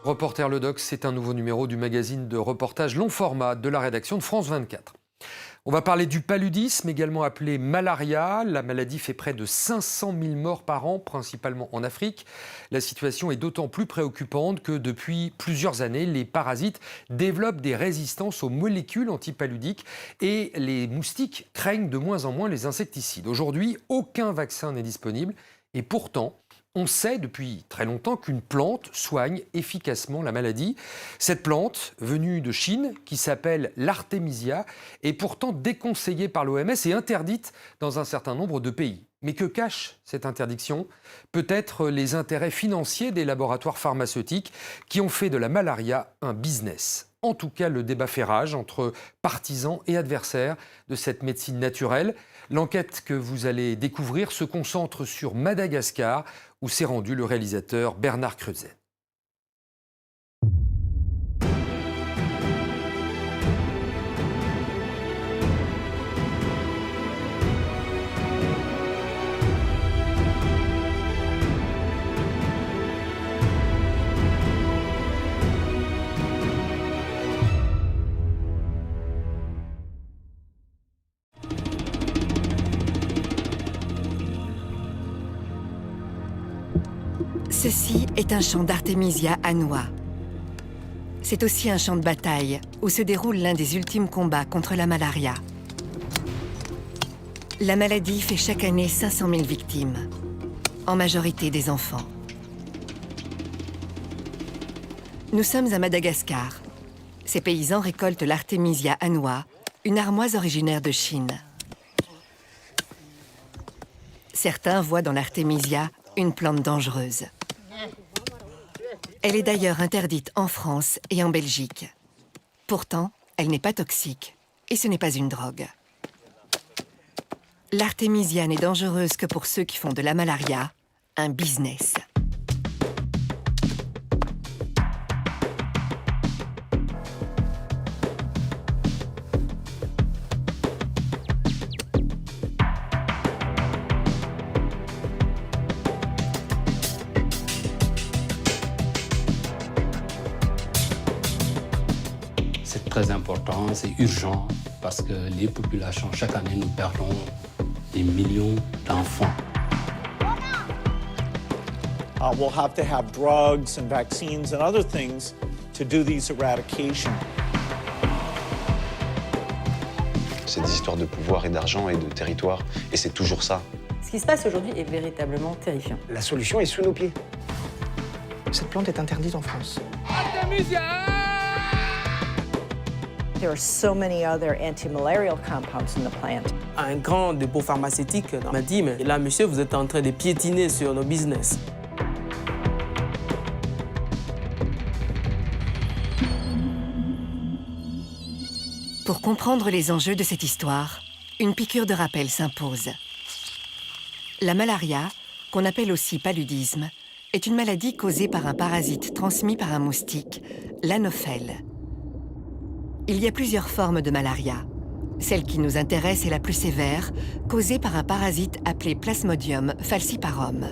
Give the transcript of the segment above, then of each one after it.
Reporter Le Doc, c'est un nouveau numéro du magazine de reportage long format de la rédaction de France 24. On va parler du paludisme, également appelé malaria. La maladie fait près de 500 000 morts par an, principalement en Afrique. La situation est d'autant plus préoccupante que depuis plusieurs années, les parasites développent des résistances aux molécules antipaludiques et les moustiques craignent de moins en moins les insecticides. Aujourd'hui, aucun vaccin n'est disponible et pourtant, on sait depuis très longtemps qu'une plante soigne efficacement la maladie. Cette plante, venue de Chine, qui s'appelle l'artémisia, est pourtant déconseillée par l'OMS et interdite dans un certain nombre de pays. Mais que cache cette interdiction? Peut-être les intérêts financiers des laboratoires pharmaceutiques qui ont fait de la malaria un business. En tout cas, le débat fait rage entre partisans et adversaires de cette médecine naturelle. L'enquête que vous allez découvrir se concentre sur Madagascar, où s'est rendu le réalisateur Bernard Kreutzen. Ceci est un champ d'Artémisia annua. C'est aussi un champ de bataille où se déroule l'un des ultimes combats contre la malaria. La maladie fait chaque année 500 000 victimes, en majorité des enfants. Nous sommes à Madagascar. Ces paysans récoltent l'Artémisia annua, une armoise originaire de Chine. Certains voient dans l'Artémisia une plante dangereuse. Elle est d'ailleurs interdite en France et en Belgique. Pourtant, elle n'est pas toxique et ce n'est pas une drogue. L'artémisia n'est dangereuse que pour ceux qui font de la malaria un business. C'est très important, c'est urgent, parce que les populations, chaque année, nous perdons des millions d'enfants. We'll have to have drugs and vaccines and other things to do these eradication. C'est des histoires de pouvoir et d'argent et de territoire, et c'est toujours ça. Ce qui se passe aujourd'hui est véritablement terrifiant. La solution est sous nos pieds. Cette plante est interdite en France. There are so many other anti-malarial compounds in the plant. Un grand dépôt pharmaceutique m'a dit, mais là, monsieur, vous êtes en train de piétiner sur nos business. Pour comprendre les enjeux de cette histoire, une piqûre de rappel s'impose. La malaria, qu'on appelle aussi paludisme, est une maladie causée par un parasite transmis par un moustique, l'anophèle. Il y a plusieurs formes de malaria. Celle qui nous intéresse est la plus sévère, causée par un parasite appelé Plasmodium falciparum.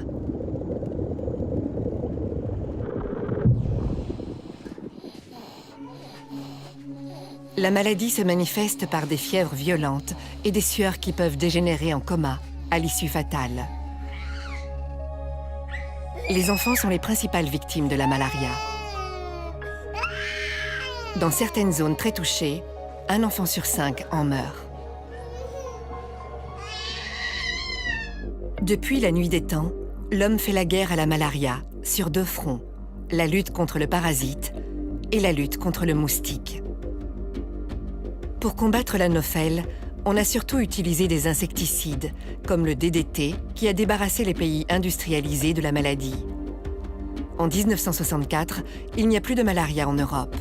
La maladie se manifeste par des fièvres violentes et des sueurs qui peuvent dégénérer en coma, à l'issue fatale. Les enfants sont les principales victimes de la malaria. Dans certaines zones très touchées, un enfant sur 5 en meurt. Depuis la nuit des temps, l'homme fait la guerre à la malaria sur 2 fronts, la lutte contre le parasite et la lutte contre le moustique. Pour combattre l'anophèle, on a surtout utilisé des insecticides, comme le DDT, qui a débarrassé les pays industrialisés de la maladie. En 1964, il n'y a plus de malaria en Europe.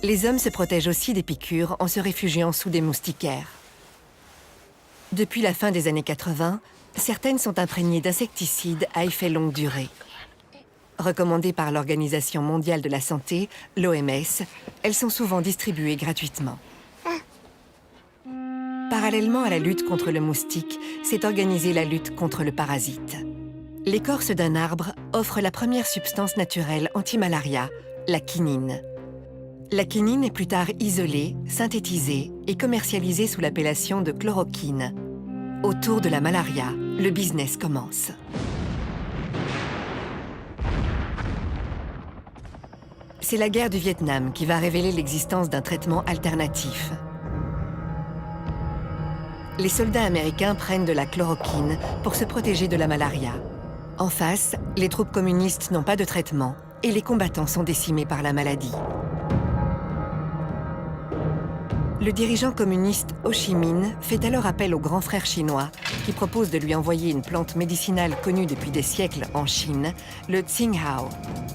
Les hommes se protègent aussi des piqûres en se réfugiant sous des moustiquaires. Depuis la fin des années 80, certaines sont imprégnées d'insecticides à effet longue durée. Recommandées par l'Organisation mondiale de la santé, l'OMS, elles sont souvent distribuées gratuitement. Parallèlement à la lutte contre le moustique, s'est organisée la lutte contre le parasite. L'écorce d'un arbre offre la première substance naturelle anti-malaria, la quinine. La quinine est plus tard isolée, synthétisée et commercialisée sous l'appellation de chloroquine. Autour de la malaria, le business commence. C'est la guerre du Vietnam qui va révéler l'existence d'un traitement alternatif. Les soldats américains prennent de la chloroquine pour se protéger de la malaria. En face, les troupes communistes n'ont pas de traitement et les combattants sont décimés par la maladie. Le dirigeant communiste Ho Chi Minh fait alors appel au grand frère chinois qui propose de lui envoyer une plante médicinale connue depuis des siècles en Chine, le Tsing-Hao,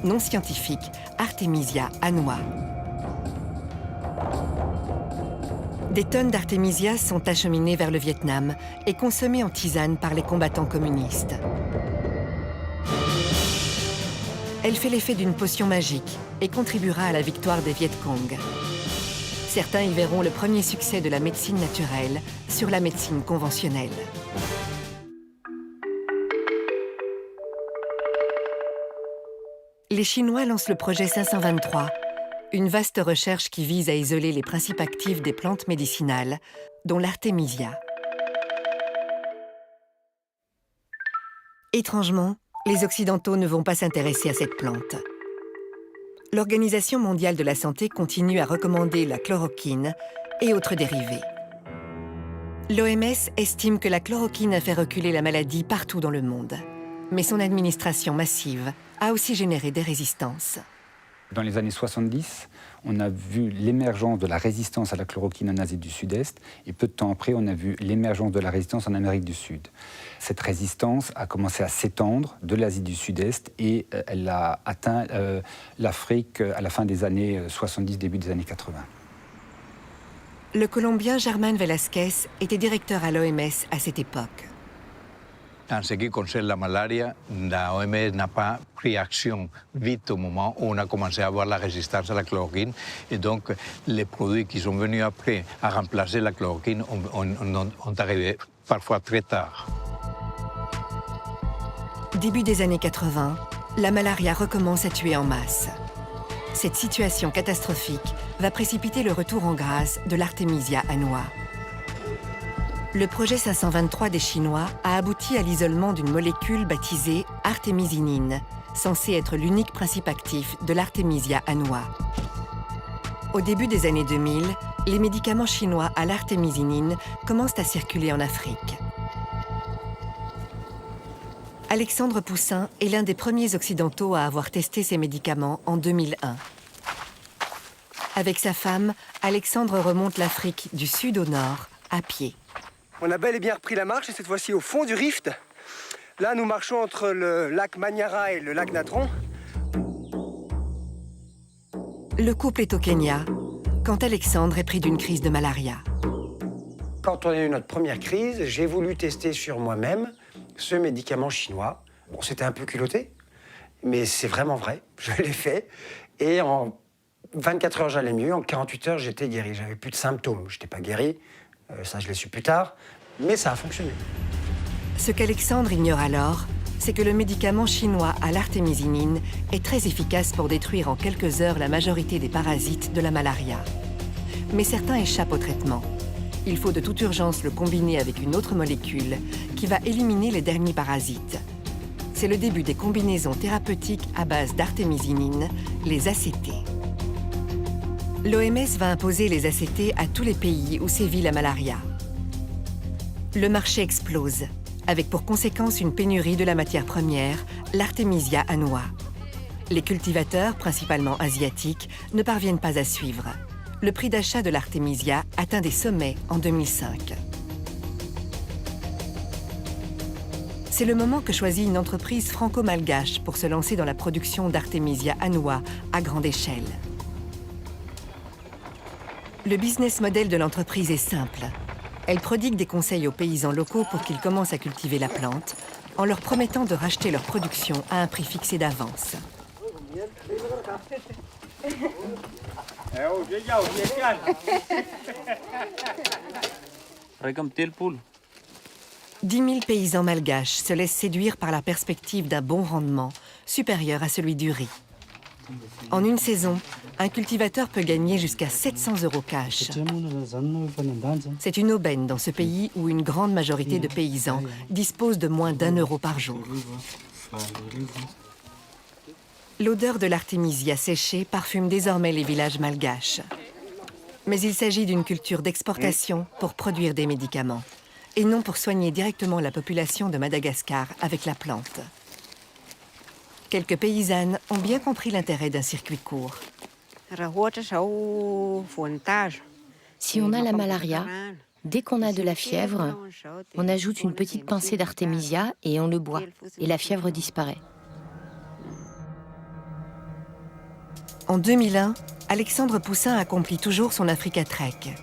nom scientifique Artemisia annua. Des tonnes d'Artemisia sont acheminées vers le Vietnam et consommées en tisane par les combattants communistes. Elle fait l'effet d'une potion magique et contribuera à la victoire des Viet Cong. Certains y verront le premier succès de la médecine naturelle sur la médecine conventionnelle. Les Chinois lancent le projet 523, une vaste recherche qui vise à isoler les principes actifs des plantes médicinales, dont l'artémisia. Étrangement, les Occidentaux ne vont pas s'intéresser à cette plante. L'Organisation mondiale de la santé continue à recommander la chloroquine et autres dérivés. L'OMS estime que la chloroquine a fait reculer la maladie partout dans le monde. Mais son administration massive a aussi généré des résistances. Dans les années 70, on a vu l'émergence de la résistance à la chloroquine en Asie du Sud-Est et peu de temps après, on a vu l'émergence de la résistance en Amérique du Sud. Cette résistance a commencé à s'étendre de l'Asie du Sud-Est et elle a atteint l'Afrique à la fin des années 70, début des années 80. Le Colombien Germán Velázquez était directeur à l'OMS à cette époque. En ce qui concerne la malaria, la OMS n'a pas pris action vite au moment où on a commencé à avoir la résistance à la chloroquine. Et donc, les produits qui sont venus après à remplacer la chloroquine ont arrivé parfois très tard. Début des années 80, la malaria recommence à tuer en masse. Cette situation catastrophique va précipiter le retour en grâce de l'Artemisia annua. Le projet 523 des Chinois a abouti à l'isolement d'une molécule baptisée artémisinine, censée être l'unique principe actif de l'Artemisia annua. Au début des années 2000, les médicaments chinois à l'artémisinine commencent à circuler en Afrique. Alexandre Poussin est l'un des premiers occidentaux à avoir testé ces médicaments en 2001. Avec sa femme, Alexandre remonte l'Afrique du sud au nord, à pied. On a bel et bien repris la marche et cette fois-ci au fond du rift. Là, nous marchons entre le lac Manyara et le lac Natron. Le couple est au Kenya, quand Alexandre est pris d'une crise de malaria. Quand on a eu notre première crise, j'ai voulu tester sur moi-même ce médicament chinois. Bon, c'était un peu culotté, mais c'est vraiment vrai. Je l'ai fait et en 24 heures, j'allais mieux. En 48 heures, j'étais guéri. J'avais plus de symptômes. Je n'étais pas guéri. Ça, je l'ai su plus tard, mais ça a fonctionné. Ce qu'Alexandre ignore alors, c'est que le médicament chinois à l'artémisinine est très efficace pour détruire en quelques heures la majorité des parasites de la malaria. Mais certains échappent au traitement. Il faut de toute urgence le combiner avec une autre molécule qui va éliminer les derniers parasites. C'est le début des combinaisons thérapeutiques à base d'artémisinine, les ACT. L'OMS va imposer les ACT à tous les pays où sévit la malaria. Le marché explose, avec pour conséquence une pénurie de la matière première, l'Artemisia annua. Les cultivateurs, principalement asiatiques, ne parviennent pas à suivre. Le prix d'achat de l'Artemisia atteint des sommets en 2005. C'est le moment que choisit une entreprise franco-malgache pour se lancer dans la production d'Artemisia annua à grande échelle. Le business model de l'entreprise est simple. Elle prodigue des conseils aux paysans locaux pour qu'ils commencent à cultiver la plante, en leur promettant de racheter leur production à un prix fixé d'avance. 10 000 paysans malgaches se laissent séduire par la perspective d'un bon rendement, supérieur à celui du riz. En une saison, un cultivateur peut gagner jusqu'à 700 € cash. C'est une aubaine dans ce pays où une grande majorité de paysans disposent de moins d'1 € par jour. L'odeur de l'artémisia séchée parfume désormais les villages malgaches. Mais il s'agit d'une culture d'exportation pour produire des médicaments, et non pour soigner directement la population de Madagascar avec la plante. Quelques paysannes ont bien compris l'intérêt d'un circuit court. Si on a la malaria, dès qu'on a de la fièvre, on ajoute une petite pincée d'artémisia et on le boit, et la fièvre disparaît. En 2001, Alexandre Poussin accomplit toujours son Africa Trek.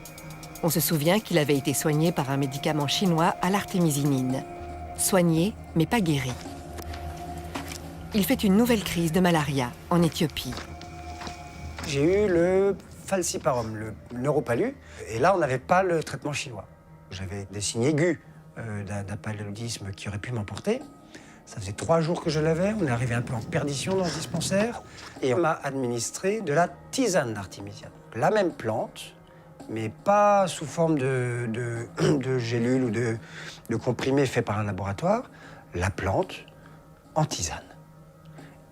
On se souvient qu'il avait été soigné par un médicament chinois à l'artémisinine. Soigné, mais pas guéri. Il fait une nouvelle crise de malaria en Éthiopie. J'ai eu le falciparum, le neuropalu, et là on n'avait pas le traitement chinois. J'avais des signes aigus d'un paludisme qui aurait pu m'emporter. Ça faisait 3 jours que je l'avais, on est arrivé un peu en perdition dans ce dispensaire, et on m'a administré de la tisane d'artémisia. La même plante, mais pas sous forme de gélules ou de comprimés faits par un laboratoire, la plante en tisane.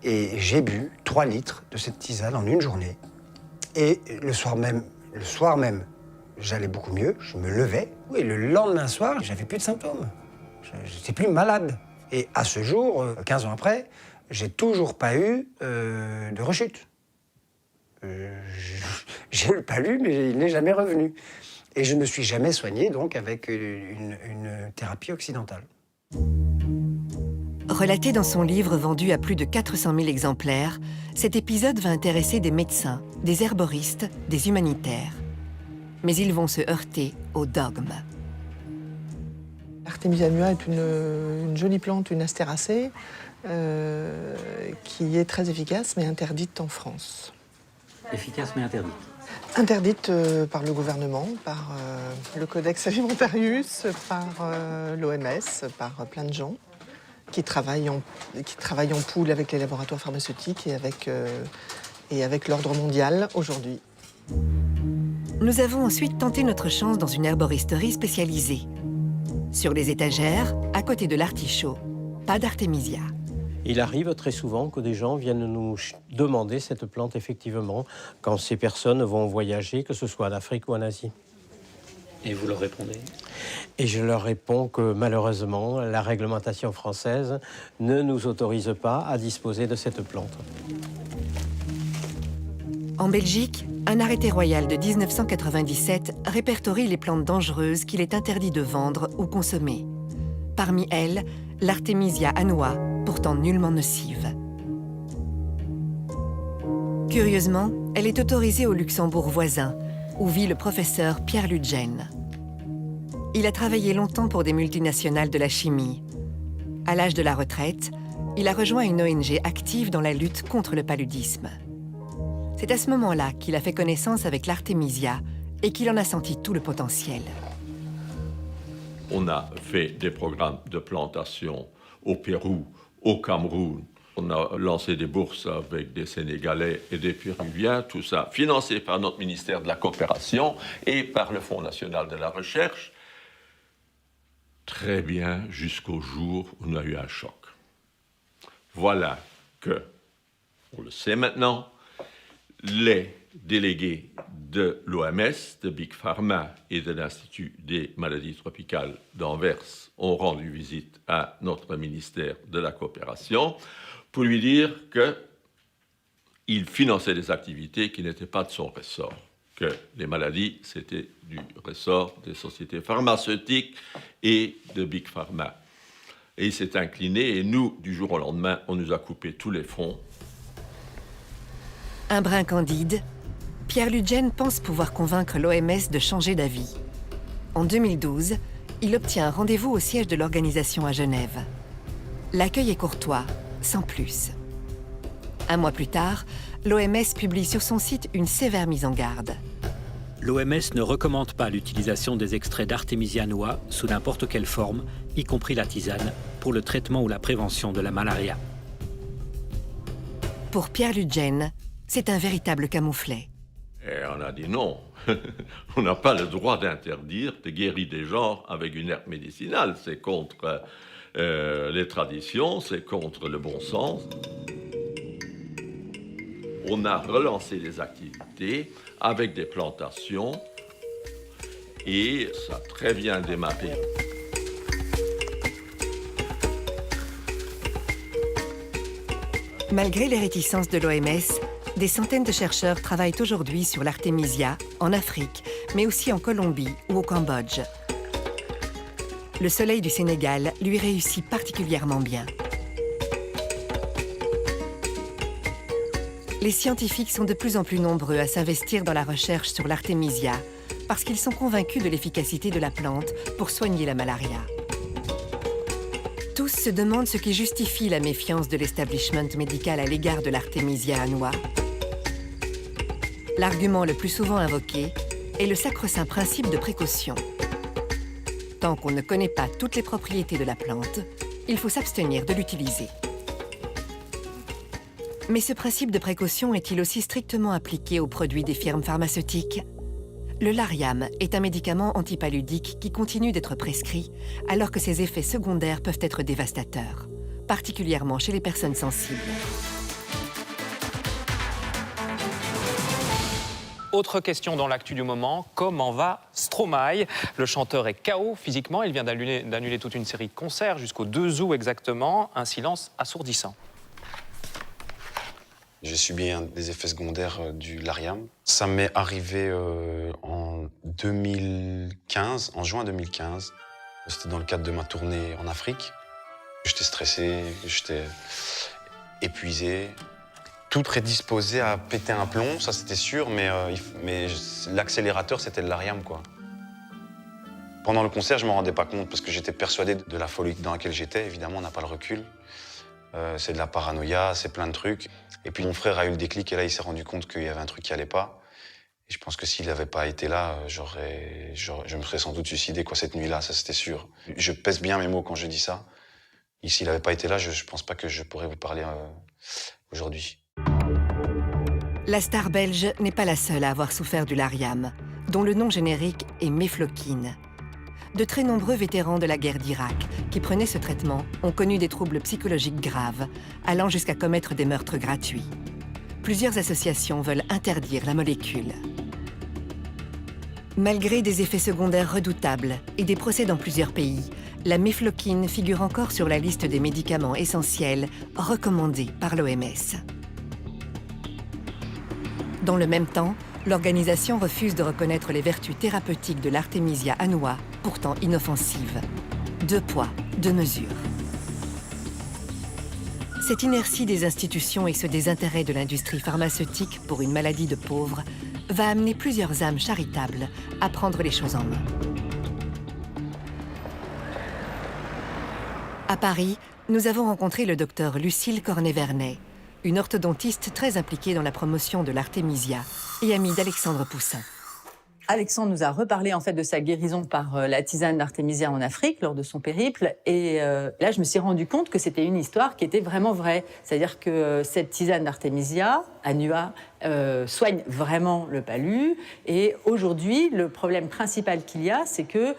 Et j'ai bu 3 litres de cette tisane en une journée. Et le soir même, j'allais beaucoup mieux, je me levais. Et le lendemain soir, j'avais plus de symptômes. Je n'étais plus malade. Et à ce jour, 15 ans après, j'ai toujours pas eu de rechute. J'ai le palu, mais il n'est jamais revenu. Et je ne me suis jamais soigné donc avec une thérapie occidentale. Relaté dans son livre vendu à plus de 400 000 exemplaires, cet épisode va intéresser des médecins, des herboristes, des humanitaires. Mais ils vont se heurter au dogme. L'artémisia annua est une jolie plante, une astéracée, qui est très efficace mais interdite en France. Efficace mais interdite. Interdite par le gouvernement, par le Codex Alimentarius, par l'OMS, par plein de gens qui travaillent en poule avec les laboratoires pharmaceutiques et avec l'ordre mondial aujourd'hui. Nous avons ensuite tenté notre chance dans une herboristerie spécialisée. Sur les étagères, à côté de l'artichaut, pas d'artémisia. Il arrive très souvent que des gens viennent nous demander cette plante, effectivement, quand ces personnes vont voyager, que ce soit en Afrique ou en Asie. Et vous leur répondez? Et je leur réponds que malheureusement, la réglementation française ne nous autorise pas à disposer de cette plante. En Belgique, un arrêté royal de 1997 répertorie les plantes dangereuses qu'il est interdit de vendre ou consommer. Parmi elles, l'artémisia annua, pourtant nullement nocive. Curieusement, elle est autorisée au Luxembourg voisin, où vit le professeur Pierre Ludgen. Il a travaillé longtemps pour des multinationales de la chimie. À l'âge de la retraite, il a rejoint une ONG active dans la lutte contre le paludisme. C'est à ce moment-là qu'il a fait connaissance avec l'artémisia et qu'il en a senti tout le potentiel. On a fait des programmes de plantation au Pérou, au Cameroun. On a lancé des bourses avec des Sénégalais et des Péruviens, tout ça financé par notre ministère de la Coopération et par le Fonds national de la Recherche. Très bien, jusqu'au jour où on a eu un choc. Voilà que, on le sait maintenant, les délégués de l'OMS, de Big Pharma et de l'Institut des maladies tropicales d'Anvers ont rendu visite à notre ministère de la Coopération pour lui dire qu'il finançait des activités qui n'étaient pas de son ressort, que les maladies, c'était du ressort des sociétés pharmaceutiques et de Big Pharma. Et il s'est incliné et nous, du jour au lendemain, on nous a coupé tous les fonds. Un brin candide, Pierre Ludgen pense pouvoir convaincre l'OMS de changer d'avis. En 2012, il obtient un rendez-vous au siège de l'organisation à Genève. L'accueil est courtois, sans plus. Un mois plus tard, l'OMS publie sur son site une sévère mise en garde. l'OMS ne recommande pas l'utilisation des extraits d'Artemisia annua sous n'importe quelle forme, y compris la tisane, pour le traitement ou la prévention de la malaria. Pour Pierre Ludgen, c'est un véritable camouflet. Et on a dit non. On n'a pas le droit d'interdire de guérir des gens avec une herbe médicinale. C'est contre les traditions, c'est contre le bon sens. On a relancé les activités avec des plantations et ça a très bien démarré. Malgré les réticences de l'OMS, des centaines de chercheurs travaillent aujourd'hui sur l'artémisia en Afrique, mais aussi en Colombie ou au Cambodge. Le soleil du Sénégal lui réussit particulièrement bien. Les scientifiques sont de plus en plus nombreux à s'investir dans la recherche sur l'artémisia parce qu'ils sont convaincus de l'efficacité de la plante pour soigner la malaria. Tous se demandent ce qui justifie la méfiance de l'establishment médical à l'égard de l'artémisia annua. L'argument le plus souvent invoqué est le sacro-saint principe de précaution. Tant qu'on ne connaît pas toutes les propriétés de la plante, il faut s'abstenir de l'utiliser. Mais ce principe de précaution est-il aussi strictement appliqué aux produits des firmes pharmaceutiques? Le Lariam est un médicament antipaludique qui continue d'être prescrit, alors que ses effets secondaires peuvent être dévastateurs, particulièrement chez les personnes sensibles. Autre question dans l'actu du moment, comment va Stromae? Le chanteur est KO physiquement, il vient d'annuler toute une série de concerts jusqu'au 2 août exactement, un silence assourdissant. J'ai subi des effets secondaires du Lariam. Ça m'est arrivé en 2015, en juin 2015. C'était dans le cadre de ma tournée en Afrique. J'étais stressé, j'étais épuisé. Tout prédisposé à péter un plomb, ça c'était sûr, mais l'accélérateur c'était le Lariam, quoi. Pendant le concert, je ne m'en rendais pas compte parce que j'étais persuadé de la folie dans laquelle j'étais. Évidemment, on n'a pas le recul. C'est de la paranoïa, c'est plein de trucs. Et puis mon frère a eu le déclic et là, il s'est rendu compte qu'il y avait un truc qui allait pas. Et je pense que s'il n'avait pas été là, je me serais sans doute suicidé cette nuit-là, ça c'était sûr. Je pèse bien mes mots quand je dis ça. Et s'il n'avait pas été là, je ne pense pas que je pourrais vous parler aujourd'hui. La star belge n'est pas la seule à avoir souffert du Lariam, dont le nom générique est mefloquine. De très nombreux vétérans de la guerre d'Irak qui prenaient ce traitement ont connu des troubles psychologiques graves, allant jusqu'à commettre des meurtres gratuits. Plusieurs associations veulent interdire la molécule. Malgré des effets secondaires redoutables et des procès dans plusieurs pays, la mefloquine figure encore sur la liste des médicaments essentiels recommandés par l'OMS. Dans le même temps, l'organisation refuse de reconnaître les vertus thérapeutiques de l'artémisia annua, pourtant inoffensive. 2 poids, 2 mesures. Cette inertie des institutions et ce désintérêt de l'industrie pharmaceutique pour une maladie de pauvres va amener plusieurs âmes charitables à prendre les choses en main. À Paris, nous avons rencontré le docteur Lucille Cornet-Vernet, une orthodontiste très impliquée dans la promotion de l'artémisia et amie d'Alexandre Poussin. Alexandre nous a reparlé en fait de sa guérison par la tisane d'artémisia en Afrique lors de son périple. Et là, je me suis rendu compte que c'était une histoire qui était vraiment vraie. C'est-à-dire que cette tisane d'artémisia annua soigne vraiment le palu. Et aujourd'hui, le problème principal qu'il y a, c'est que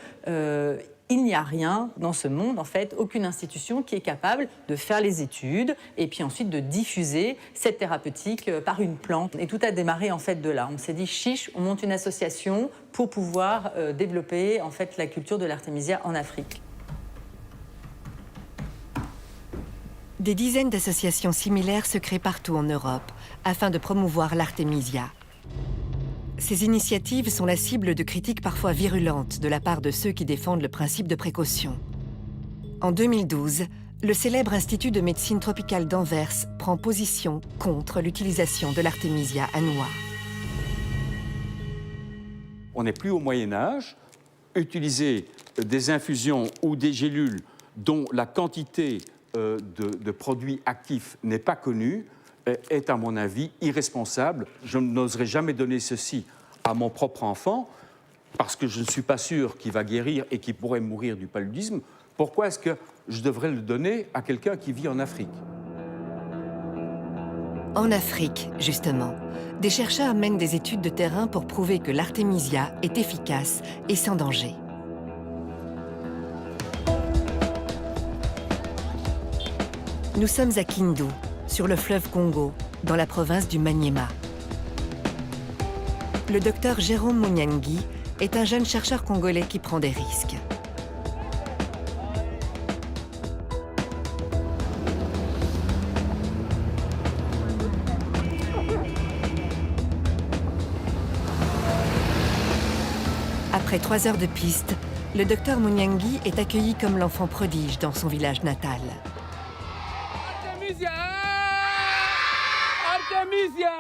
il n'y a rien dans ce monde, en fait, aucune institution qui est capable de faire les études et puis ensuite de diffuser cette thérapeutique par une plante. Et tout a démarré en fait de là. On s'est dit, chiche, on monte une association pour pouvoir développer en fait la culture de l'artémisia en Afrique. Des dizaines d'associations similaires se créent partout en Europe afin de promouvoir l'artémisia. Ces initiatives sont la cible de critiques parfois virulentes de la part de ceux qui défendent le principe de précaution. En 2012, le célèbre Institut de médecine tropicale d'Anvers prend position contre l'utilisation de l'artémisia annua. On n'est plus au Moyen-Âge. Utiliser des infusions ou des gélules dont la quantité de produits actifs n'est pas connue est, à mon avis, irresponsable. Je n'oserais jamais donner ceci à mon propre enfant, parce que je ne suis pas sûr qu'il va guérir et qu'il pourrait mourir du paludisme, pourquoi est-ce que je devrais le donner à quelqu'un qui vit en Afrique? En Afrique, justement, des chercheurs mènent des études de terrain pour prouver que l'artémisia est efficace et sans danger. Nous sommes à Kindu, sur le fleuve Congo, dans la province du Maniema. Le docteur Jérôme Munyangi est un jeune chercheur congolais qui prend des risques. Après 3 heures de piste, le docteur Munyangi est accueilli comme l'enfant prodige dans son village natal. Artémisia! Artémisia!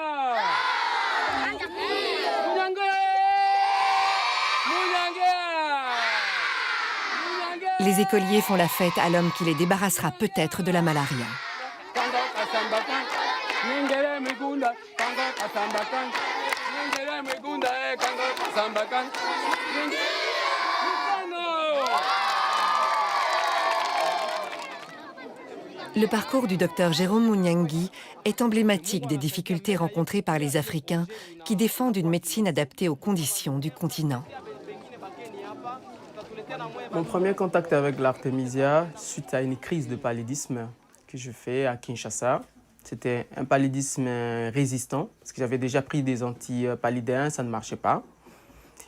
Les écoliers font la fête à l'homme qui les débarrassera peut-être de la malaria. Le parcours du docteur Jérôme Munyangi est emblématique des difficultés rencontrées par les Africains qui défendent une médecine adaptée aux conditions du continent. Mon premier contact avec l'artémisia, suite à une crise de paludisme que je fais à Kinshasa, c'était un paludisme résistant, parce que j'avais déjà pris des antipaludéens, ça ne marchait pas.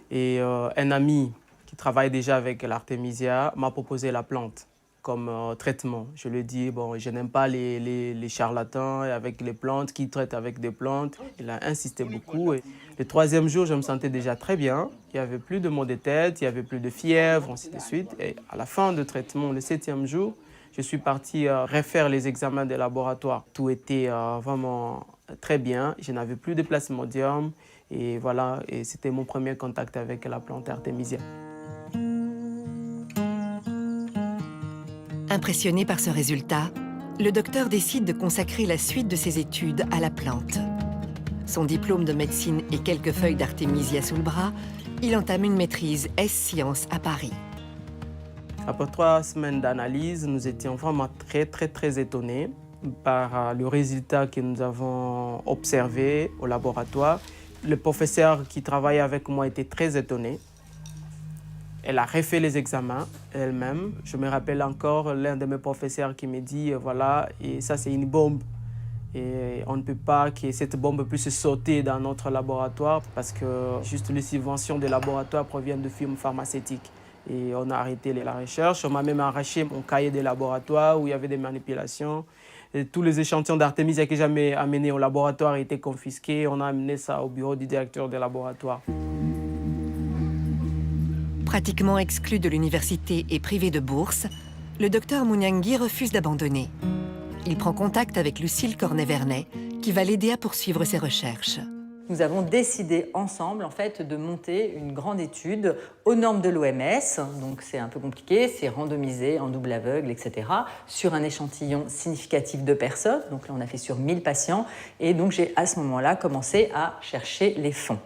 Et un ami qui travaille déjà avec l'artémisia m'a proposé la plante comme traitement. Je lui ai dit, bon, je n'aime pas les charlatans avec les plantes, qui traitent avec des plantes. Il a insisté beaucoup. Et le 3e jour, je me sentais déjà très bien. Il n'y avait plus de maux de tête, il n'y avait plus de fièvre, ainsi de suite. Et à la fin du traitement, le 7e jour, je suis parti refaire les examens des laboratoires. Tout était vraiment très bien. Je n'avais plus de plasmodium. Et voilà, et c'était mon premier contact avec la plante artémisia. Impressionné par ce résultat, le docteur décide de consacrer la suite de ses études à la plante. Son diplôme de médecine et quelques feuilles d'artémisia sous le bras, il entame une maîtrise S-Sciences à Paris. Après 3 semaines d'analyse, nous étions vraiment très étonnés par le résultat que nous avons observé au laboratoire. Le professeur qui travaillait avec moi était très étonné. Elle a refait les examens elle-même. Je me rappelle encore l'un de mes professeurs qui me dit, voilà, et ça c'est une bombe. Et on ne peut pas que cette bombe puisse sauter dans notre laboratoire parce que juste les subventions des laboratoires proviennent de firmes pharmaceutiques. Et on a arrêté la recherche. On m'a même arraché mon cahier de laboratoire où il y avait des manipulations. Et tous les échantillons d'artémisia que j'avais amenés au laboratoire étaient confisqués. On a amené ça au bureau du directeur des laboratoires. Pratiquement exclu de l'université et privé de bourse, le docteur Munyangi refuse d'abandonner. Il prend contact avec Lucille Cornet-Vernet, qui va l'aider à poursuivre ses recherches. Nous avons décidé ensemble en fait, de monter une grande étude aux normes de l'OMS, donc c'est un peu compliqué, c'est randomisé en double aveugle, etc., sur un échantillon significatif de personnes. Donc là, on a fait sur 1000 patients, et donc j'ai à ce moment-là commencé à chercher les fonds.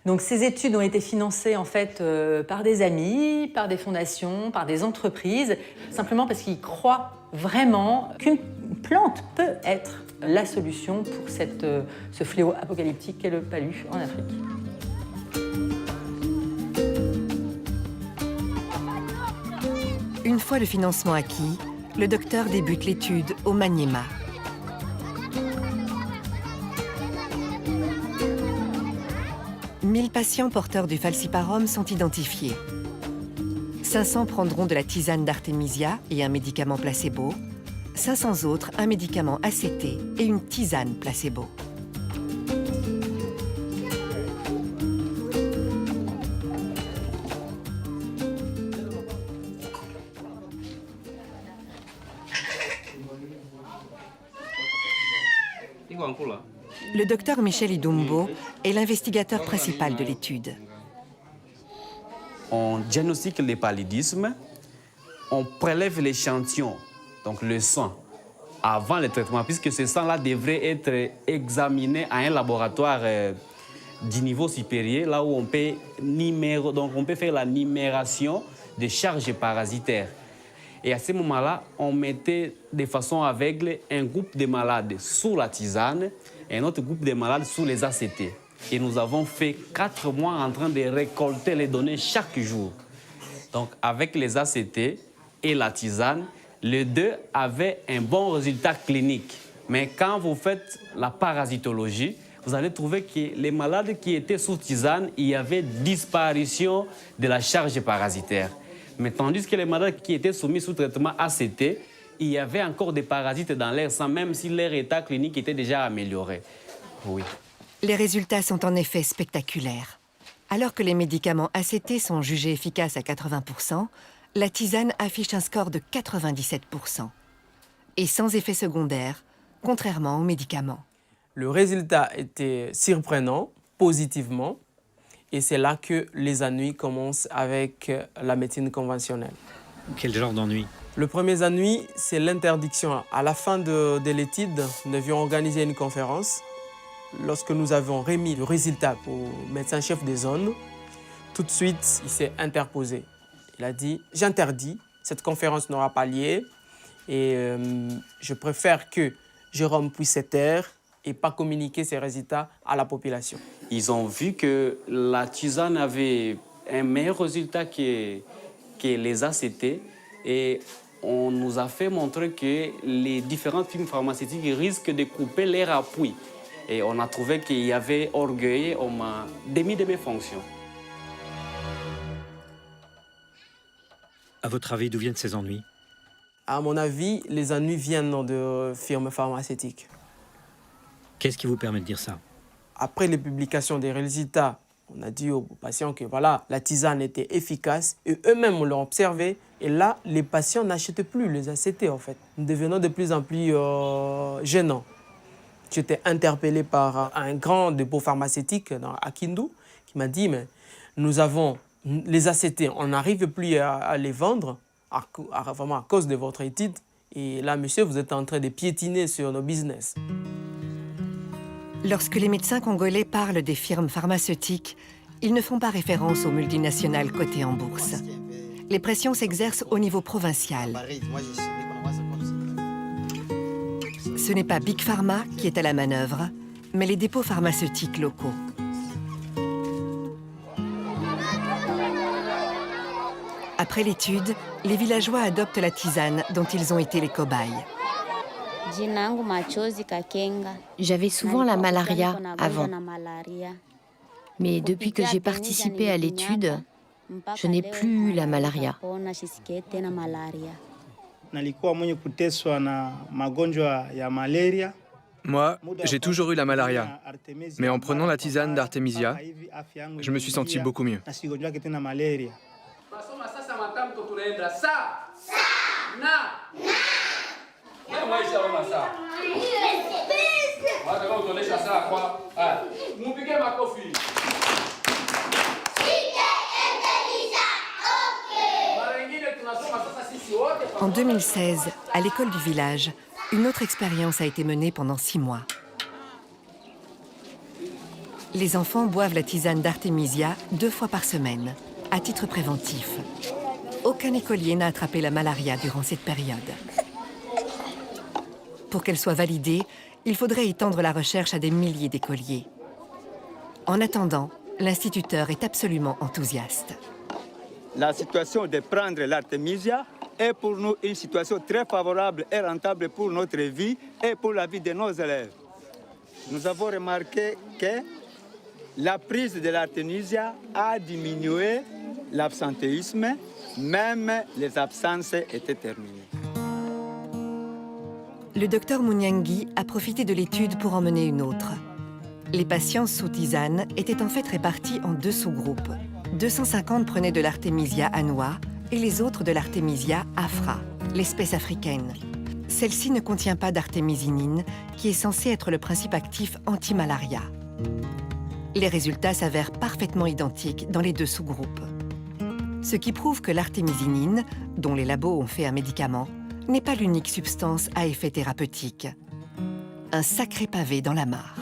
Donc ces études ont été financées en fait par des amis, par des fondations, par des entreprises, simplement parce qu'ils croient vraiment qu'une plante peut être la solution pour ce fléau apocalyptique qu'est le palu en Afrique. Une fois le financement acquis, le docteur débute l'étude au Maniema. Mille patients porteurs du falciparum sont identifiés. 500 prendront de la tisane d'artémisia et un médicament placebo. 500 autres, un médicament ACT et une tisane placebo. Le docteur Michel Idumbo est l'investigateur principal de l'étude. On diagnostique le paludisme, on prélève l'échantillon, donc le sang, avant le traitement, puisque ce sang-là devrait être examiné à un laboratoire du niveau supérieur, là où on peut, donc on peut faire la numération des charges parasitaires. Et à ce moment-là, on mettait de façon aveugle un groupe de malades sous la tisane et un autre groupe de malades sous les ACT. Et nous avons fait 4 mois en train de récolter les données chaque jour. Donc avec les ACT et la tisane, les deux avaient un bon résultat clinique. Mais quand vous faites la parasitologie, vous allez trouver que les malades qui étaient sous tisane, il y avait disparition de la charge parasitaire. Mais tandis que les malades qui étaient soumis sous traitement ACT, il y avait encore des parasites dans l'air sang, même si leur état clinique était déjà amélioré. Oui. Les résultats sont en effet spectaculaires. Alors que les médicaments ACT sont jugés efficaces à 80%, la tisane affiche un score de 97%. Et sans effet secondaire, contrairement aux médicaments. Le résultat était surprenant, positivement, et c'est là que les ennuis commencent avec la médecine conventionnelle. Quel genre d'ennui? Le premier ennui, c'est l'interdiction. À la fin de l'étude, nous devions organiser une conférence. Lorsque nous avons remis le résultat au médecin-chef des zones, tout de suite, il s'est interposé. Il a dit « J'interdis, cette conférence n'aura pas lieu et je préfère que Jérôme puisse se taire et pas communiquer ses résultats à la population. » Ils ont vu que la tisane avait un meilleur résultat que les ACT et on nous a fait montrer que les différentes firmes pharmaceutiques risquent de couper leur appui. Et on a trouvé qu'il y avait orgueil, on m'a démis de mes fonctions. À votre avis, d'où viennent ces ennuis? À mon avis, les ennuis viennent de firmes pharmaceutiques. Qu'est-ce qui vous permet de dire ça? Après les publications des résultats, on a dit aux patients que voilà, la tisane était efficace et eux-mêmes l'ont observé. Et là, les patients n'achètent plus les ACT en fait. Nous devenons de plus en plus gênants. J'étais interpellé par un grand dépôt pharmaceutique à Kindu qui m'a dit mais nous avons les ACT, on n'arrive plus à les vendre vraiment à cause de votre étude. Et là, monsieur, vous êtes en train de piétiner sur nos business. Lorsque les médecins congolais parlent des firmes pharmaceutiques, ils ne font pas référence aux multinationales cotées en bourse. Les pressions s'exercent au niveau provincial. Ce n'est pas Big Pharma qui est à la manœuvre, mais les dépôts pharmaceutiques locaux. Après l'étude, les villageois adoptent la tisane dont ils ont été les cobayes. J'avais souvent la malaria avant. Mais depuis que j'ai participé à l'étude, je n'ai plus eu la malaria. Moi, j'ai toujours eu la malaria. Mais en prenant la tisane d'Artemisia, je me suis senti beaucoup mieux. En 2016, à l'école du village, une autre expérience a été menée pendant 6 mois. Les enfants boivent la tisane d'Artemisia 2 fois par semaine, à titre préventif. Aucun écolier n'a attrapé la malaria durant cette période. Pour qu'elle soit validée, il faudrait étendre la recherche à des milliers d'écoliers. En attendant, l'instituteur est absolument enthousiaste. La situation de prendre l'Artemisia est pour nous une situation très favorable et rentable pour notre vie et pour la vie de nos élèves. Nous avons remarqué que la prise de l'Artemisia a diminué l'absentéisme, même les absences étaient terminées. Le docteur Munyangi a profité de l'étude pour en mener une autre. Les patients sous tisane étaient en fait répartis en 2 sous-groupes. 250 prenaient de l'Artemisia annua et les autres de l'Artemisia afra, l'espèce africaine. Celle-ci ne contient pas d'artémisinine, qui est censée être le principe actif anti-malaria. Les résultats s'avèrent parfaitement identiques dans les 2 sous-groupes. Ce qui prouve que l'artémisinine, dont les labos ont fait un médicament, n'est pas l'unique substance à effet thérapeutique. Un sacré pavé dans la mare.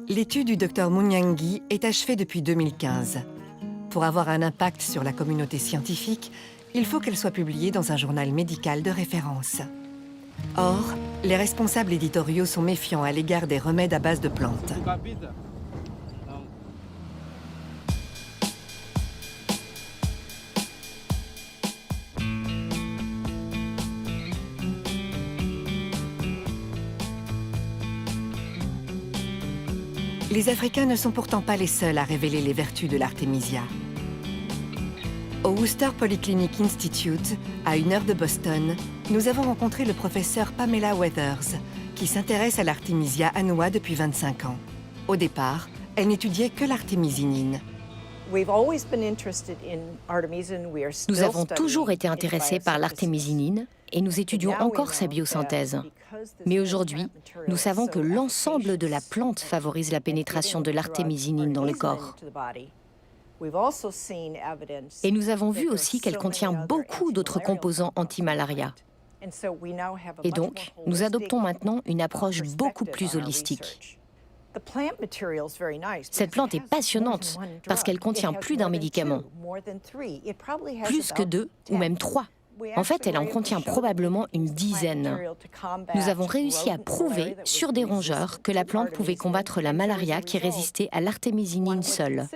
L'étude du Dr Munyangi est achevée depuis 2015. Pour avoir un impact sur la communauté scientifique, il faut qu'elle soit publiée dans un journal médical de référence. Or, les responsables éditoriaux sont méfiants à l'égard des remèdes à base de plantes. Les Africains ne sont pourtant pas les seuls à révéler les vertus de l'artémisia. Au Worcester Polyclinic Institute, à 1 heure de Boston, nous avons rencontré le professeur Pamela Weathers, qui s'intéresse à l'artémisia annua depuis 25 ans. Au départ, elle n'étudiait que l'artémisinine. Nous avons toujours été intéressés par l'artémisinine et nous étudions encore sa biosynthèse. Mais aujourd'hui, nous savons que l'ensemble de la plante favorise la pénétration de l'artémisinine dans le corps. Et nous avons vu aussi qu'elle contient beaucoup d'autres composants anti-malaria. Et donc, nous adoptons maintenant une approche beaucoup plus holistique. Cette plante est passionnante parce qu'elle contient plus d'un médicament, plus que 2 ou même 3. En fait, elle en contient probablement une dizaine. Nous avons réussi à prouver sur des rongeurs que la plante pouvait combattre la malaria qui résistait à l'artémisinine seule.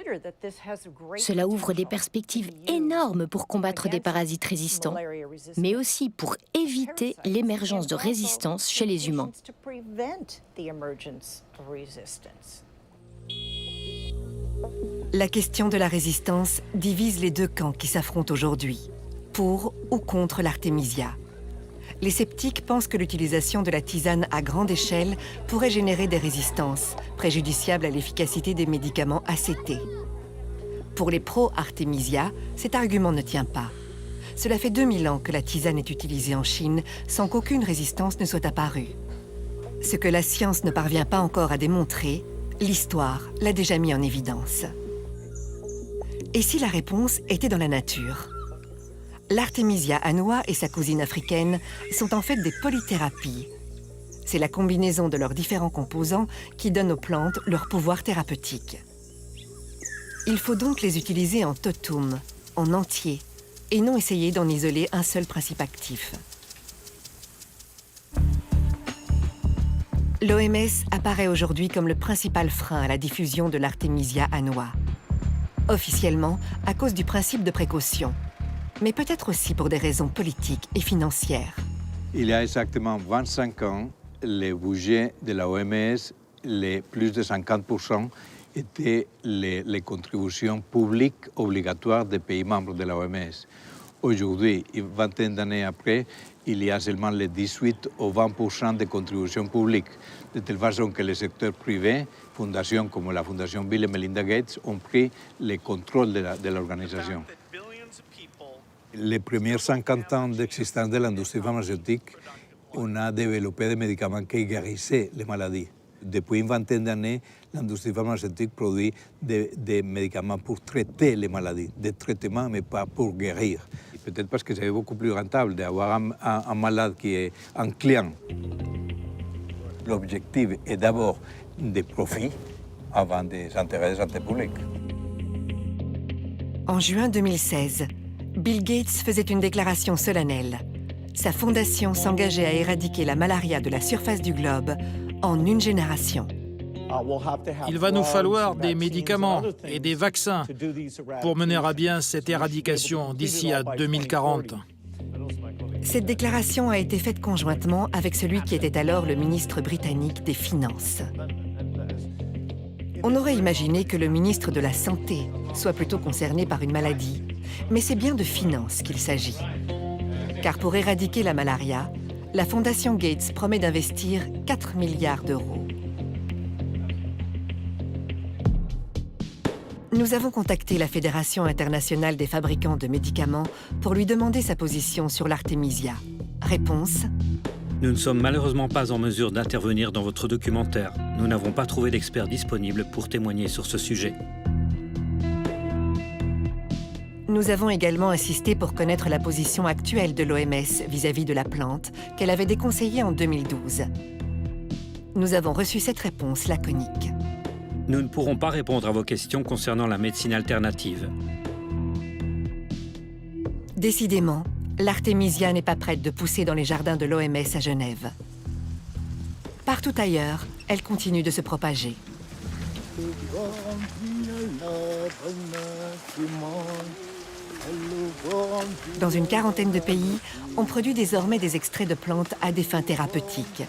Cela ouvre des perspectives énormes pour combattre des parasites résistants, mais aussi pour éviter l'émergence de résistance chez les humains. La question de la résistance divise les deux camps qui s'affrontent aujourd'hui. Pour ou contre l'artémisia. Les sceptiques pensent que l'utilisation de la tisane à grande échelle pourrait générer des résistances, préjudiciables à l'efficacité des médicaments ACT. Pour les pro-artémisia, cet argument ne tient pas. Cela fait 2000 ans que la tisane est utilisée en Chine sans qu'aucune résistance ne soit apparue. Ce que la science ne parvient pas encore à démontrer, l'histoire l'a déjà mis en évidence. Et si la réponse était dans la nature ? L'artémisia annua et sa cousine africaine sont en fait des polythérapies. C'est la combinaison de leurs différents composants qui donne aux plantes leur pouvoir thérapeutique. Il faut donc les utiliser en totum, en entier, et non essayer d'en isoler un seul principe actif. L'OMS apparaît aujourd'hui comme le principal frein à la diffusion de l'artémisia annua. Officiellement, à cause du principe de précaution, mais peut-être aussi pour des raisons politiques et financières. Il y a exactement 25 ans, le budget de la OMS, plus de 50% étaient les contributions publiques obligatoires des pays membres de la OMS. Aujourd'hui, une vingtaine d'années après, il y a seulement les 18 ou 20% de contributions publiques, de telle façon que le secteur privé, fondations comme la Fondation Bill et Melinda Gates, ont pris le contrôle de l'organisation. Les premiers 50 ans d'existence de l'industrie pharmaceutique, on a développé des médicaments qui guérissaient les maladies. Depuis une vingtaine d'années, l'industrie pharmaceutique produit des médicaments pour traiter les maladies, des traitements, mais pas pour guérir. Peut-être parce que c'est beaucoup plus rentable d'avoir un malade qui est un client. L'objectif est d'abord des profits avant des intérêts de santé publique. En juin 2016, Bill Gates faisait une déclaration solennelle. Sa fondation s'engageait à éradiquer la malaria de la surface du globe en une génération. Il va nous falloir des médicaments et des vaccins pour mener à bien cette éradication d'ici à 2040. Cette déclaration a été faite conjointement avec celui qui était alors le ministre britannique des Finances. On aurait imaginé que le ministre de la Santé soit plutôt concerné par une maladie, mais c'est bien de finances qu'il s'agit. Car pour éradiquer la malaria, la Fondation Gates promet d'investir 4 milliards d'euros. Nous avons contacté la Fédération internationale des fabricants de médicaments pour lui demander sa position sur l'artémisia. Réponse : Nous ne sommes malheureusement pas en mesure d'intervenir dans votre documentaire. Nous n'avons pas trouvé d'experts disponibles pour témoigner sur ce sujet. Nous avons également insisté pour connaître la position actuelle de l'OMS vis-à-vis de la plante qu'elle avait déconseillée en 2012. Nous avons reçu cette réponse laconique. nous ne pourrons pas répondre à vos questions concernant la médecine alternative. Décidément, l'artémisia n'est pas prête de pousser dans les jardins de l'OMS à Genève. Partout ailleurs, elle continue de se propager. Dans une quarantaine de pays, on produit désormais des extraits de plantes à des fins thérapeutiques.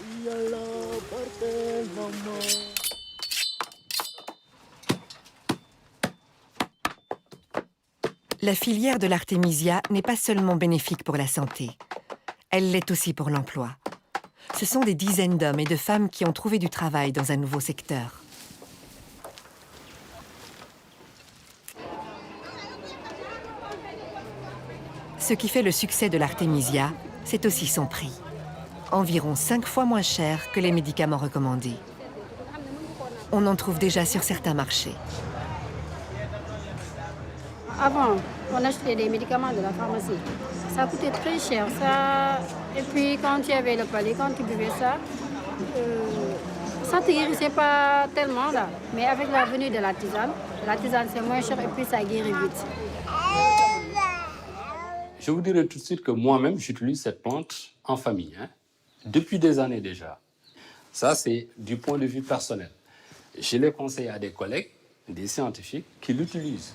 La filière de l'artémisia n'est pas seulement bénéfique pour la santé, elle l'est aussi pour l'emploi. Ce sont des dizaines d'hommes et de femmes qui ont trouvé du travail dans un nouveau secteur. Ce qui fait le succès de l'artémisia, c'est aussi son prix. Environ 5 fois moins cher que les médicaments recommandés. On en trouve déjà sur certains marchés. Avant, on achetait des médicaments de la pharmacie. Ça coûtait très cher. Ça... Et puis quand tu avais le palais, quand tu buvais ça, ça ne te guérissait pas tellement là. Mais avec la venue de la tisane c'est moins cher et puis ça guérit vite. Je vous dirai tout de suite que moi-même, j'utilise cette plante en famille, depuis des années déjà. Ça, c'est du point de vue personnel. Je l'ai conseillé à des collègues, des scientifiques, qui l'utilisent.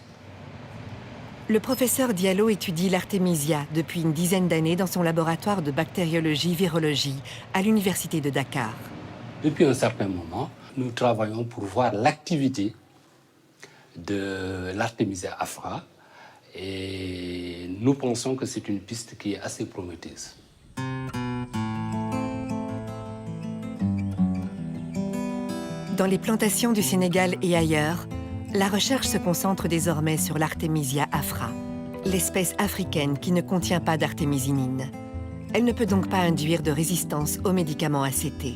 Le professeur Diallo étudie l'artémisia depuis une dizaine d'années dans son laboratoire de bactériologie-virologie à l'université de Dakar. Depuis un certain moment, nous travaillons pour voir l'activité de l'artémisia afra et nous pensons que c'est une piste qui est assez prometteuse. Dans les plantations du Sénégal et ailleurs, la recherche se concentre désormais sur l'artémisia afra, l'espèce africaine qui ne contient pas d'artémisinine. Elle ne peut donc pas induire de résistance aux médicaments ACT.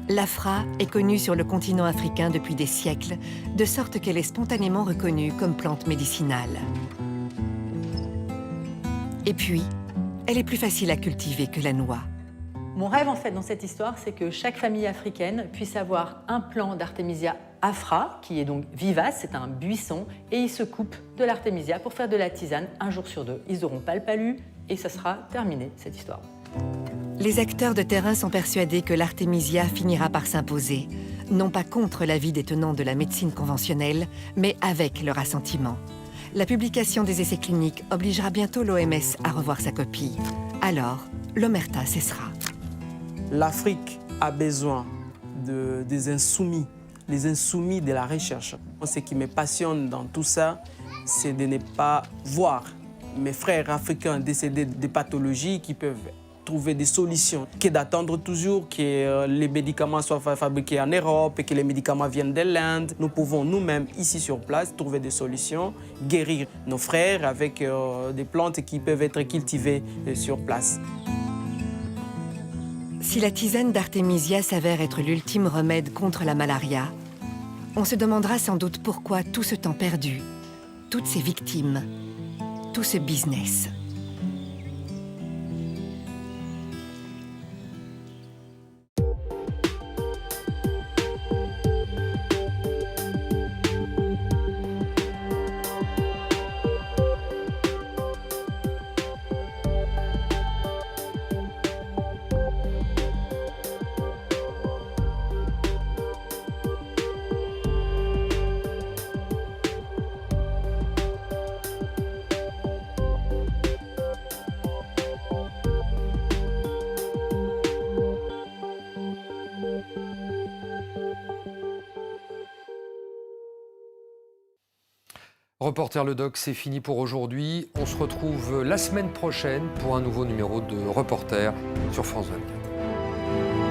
L'afra est connue sur le continent africain depuis des siècles, de sorte qu'elle est spontanément reconnue comme plante médicinale. Et puis, elle est plus facile à cultiver que la noix. Mon rêve, en fait, dans cette histoire, c'est que chaque famille africaine puisse avoir un plant d'artémisia afra, qui est donc vivace, c'est un buisson, et ils se coupent de l'artémisia pour faire de la tisane un jour sur deux. Ils n'auront pas le palu, et ça sera terminé, cette histoire. Les acteurs de terrain sont persuadés que l'artémisia finira par s'imposer, non pas contre l'avis des tenants de la médecine conventionnelle, mais avec leur assentiment. La publication des essais cliniques obligera bientôt l'OMS à revoir sa copie. Alors, l'omerta cessera. L'Afrique a besoin des insoumis, les insoumis de la recherche. Ce qui me passionne dans tout ça, c'est de ne pas voir mes frères africains décédés de pathologies qui peuvent trouver des solutions, que d'attendre toujours que les médicaments soient fabriqués en Europe et que les médicaments viennent de l'Inde. Nous pouvons nous-mêmes, ici sur place, trouver des solutions, guérir nos frères avec des plantes qui peuvent être cultivées sur place. Si la tisane d'artémisia s'avère être l'ultime remède contre la malaria, on se demandera sans doute pourquoi tout ce temps perdu, toutes ces victimes, tout ce business. Reporter Le Doc, c'est fini pour aujourd'hui. On se retrouve la semaine prochaine pour un nouveau numéro de Reporter sur France 24.